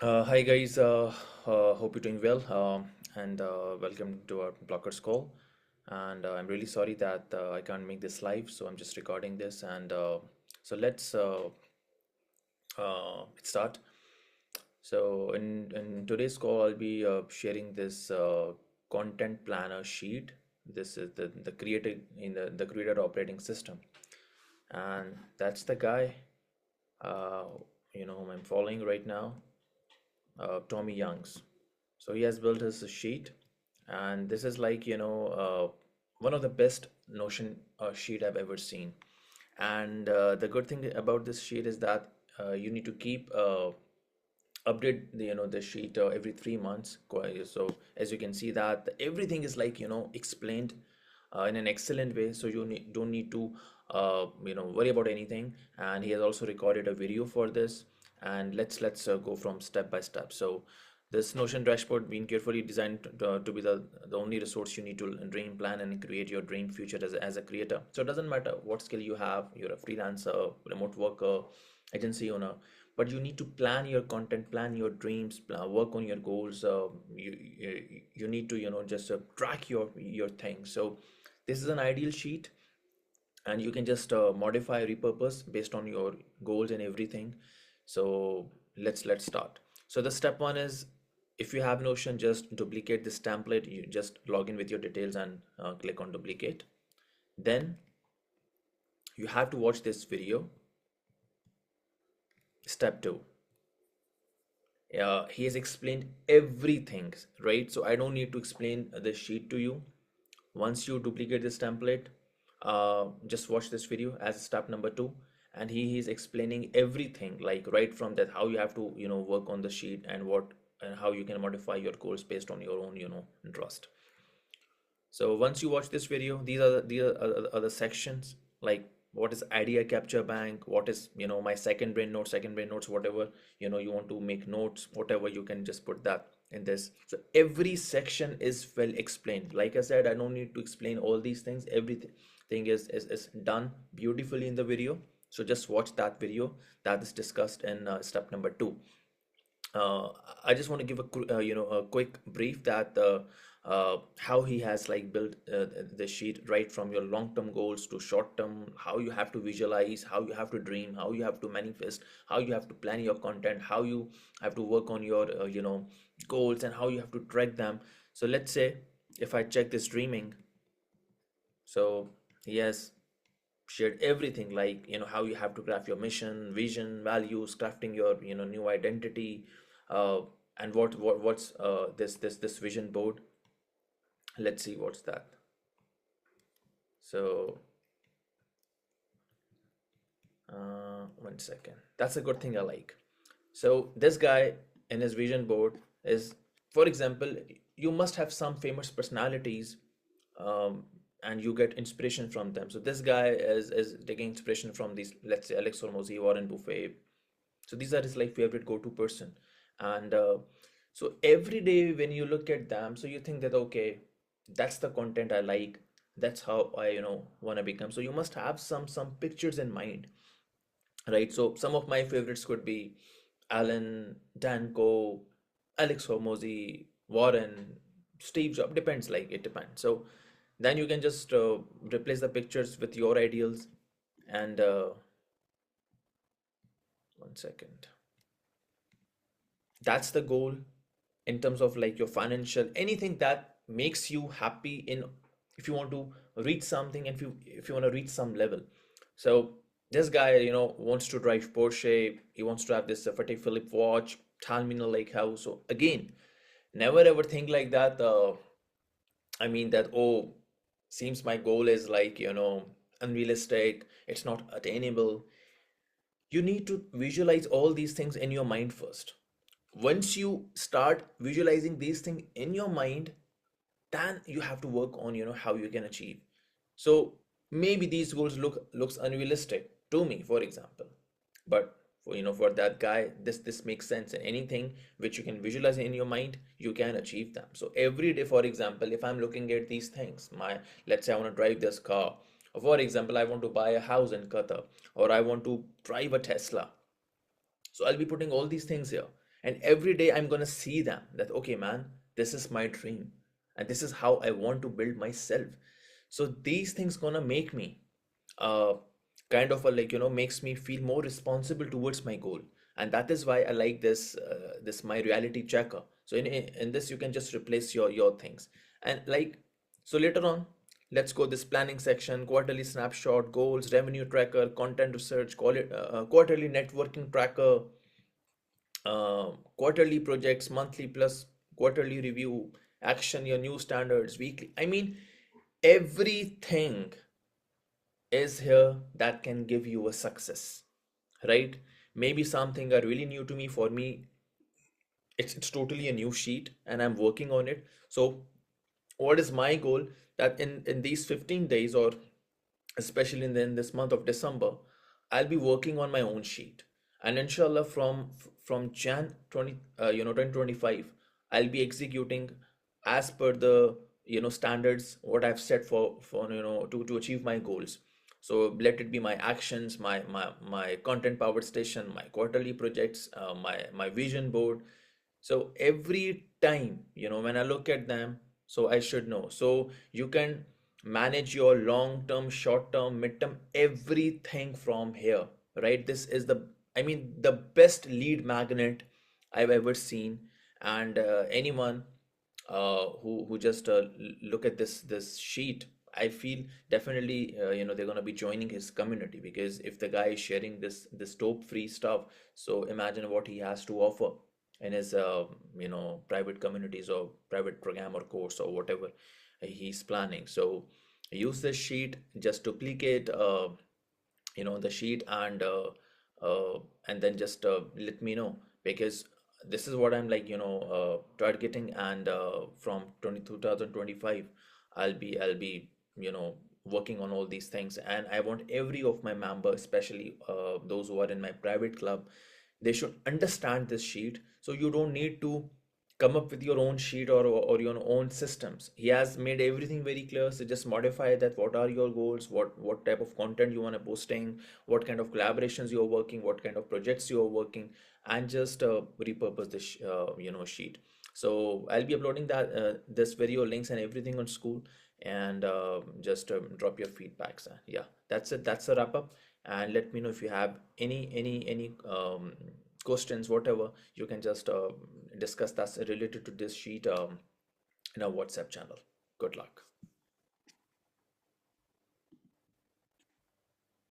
Hi guys, hope you're doing well, and welcome to our blockers call. And I'm really sorry that I can't make this live, so I'm just recording this. And so let's start. So in today's call, I'll be sharing this content planner sheet. This is the creator in the creator operating system, and that's the guy uh, whom I'm following right now, Tommy Young's. So he has built his sheet, and this is like, one of the best Notion sheet I've ever seen. And the good thing about this sheet is that you need to keep update the sheet every 3 months. So as you can see that everything is like explained in an excellent way, so don't need to worry about anything. And he has also recorded a video for this, and let's go from step by step. So this Notion dashboard been carefully designed to be the only resource you need to dream, plan, and create your dream future as a creator. So it doesn't matter what skill you have, you're a freelancer, remote worker, agency owner, but you need to plan your content, plan your dreams, work on your goals. You need to just track your things. So this is an ideal sheet, and you can just modify, repurpose based on your goals and everything. So let's start. So the step one is, if you have Notion, just duplicate this template. You just log in with your details and click on duplicate. Then you have to watch this video. Step two, he has explained everything, right? So I don't need to explain the sheet to you. Once you duplicate this template, just watch this video as step number two, and he is explaining everything, like right from that how you have to work on the sheet, and what and how you can modify your goals based on your own interest. So once you watch this video, these are the sections, like what is idea capture bank, what is my second brain notes, whatever you want to make notes, whatever, you can just put that in this. So every section is well explained. Like I said, I don't need to explain all these things. Everything is done beautifully in the video. So just watch that video that is discussed in step number two. uh, I just want to give a quick brief that how he has like built the sheet, right from your long-term goals to short-term, how you have to visualize, how you have to dream, how you have to manifest, how you have to plan your content, how you have to work on your goals, and how you have to track them. So let's say if I check this dreaming, so he has shared everything, like how you have to craft your mission, vision, values, crafting your new identity, uh, and what's this vision board. Let's see what's that. So 1 second, that's a good thing I like. So this guy in his vision board is, for example, you must have some famous personalities, um, and you get inspiration from them. So this guy is taking inspiration from these, let's say, Alex Hormozy, Warren Buffett. So these are his like favorite go-to person. And so every day when you look at them, so you think that, okay, that's the content I like, that's how I want to become. So you must have some pictures in mind, right? So some of my favorites could be Alan, Danko, Alex Hormozy, Warren, Steve Jobs. Depends, like it depends. So then you can just replace the pictures with your ideals. And 1 second. That's the goal in terms of like your financial, anything that makes you happy in, if you want to reach something, and if you want to reach some level. So this guy wants to drive Porsche, he wants to have this Patek Philippe watch, Talmina Lake House. So again, never ever think like that. I mean that, oh, seems my goal is like unrealistic, it's not attainable. You need to visualize all these things in your mind first. Once you start visualizing these things in your mind, then you have to work on how you can achieve. So maybe these goals looks unrealistic to me, for example, but for that guy, this makes sense. And anything which you can visualize in your mind, you can achieve them. So every day, for example, if I'm looking at these things, let's say I want to drive this car, or for example, I want to buy a house in Qatar, or I want to drive a Tesla. So I'll be putting all these things here. And every day I'm gonna see them that, okay, man, this is my dream, and this is how I want to build myself. So these things gonna make me uh kind of a, like, makes me feel more responsible towards my goal. And that is why I like this my reality checker. So in this you can just replace your things. And like, so later on, let's go this planning section: quarterly snapshot, goals, revenue tracker, content research, quarterly networking tracker, quarterly projects, monthly plus quarterly review, action your new standards, weekly. I mean, everything is here that can give you a success, right? Maybe something are really new to me. For me, it's totally a new sheet and I'm working on it. So what is my goal? That in these 15 days, or especially in this month of December, I'll be working on my own sheet. And inshallah, from Jan 20 2025, I'll be executing as per the standards what I've set for to achieve my goals. So let it be my actions, my content powered station, my quarterly projects, my vision board. So every time, when I look at them, so I should know. So you can manage your long term, short term, midterm, everything from here, right? This is I mean, the best lead magnet I've ever seen. And anyone who just look at this sheet, I feel definitely they're gonna be joining his community, because if the guy is sharing this dope free stuff, so imagine what he has to offer in his private communities or private program or course or whatever he's planning. So use this sheet, just duplicate the sheet, and then just let me know, because this is what I'm like targeting. And from 2025, I'll be working on all these things. And I want every of my members, especially those who are in my private club, they should understand this sheet. So you don't need to come up with your own sheet or your own systems. He has made everything very clear. So just modify that. What are your goals? What type of content you want to posting? What kind of collaborations you're working? What kind of projects you're working? And just repurpose this sheet. So I'll be uploading that this video links and everything on school. And just drop your feedbacks. Yeah, that's it. That's a wrap up. And let me know if you have any questions, whatever. You can just discuss that's related to this sheet in our WhatsApp channel. Good luck.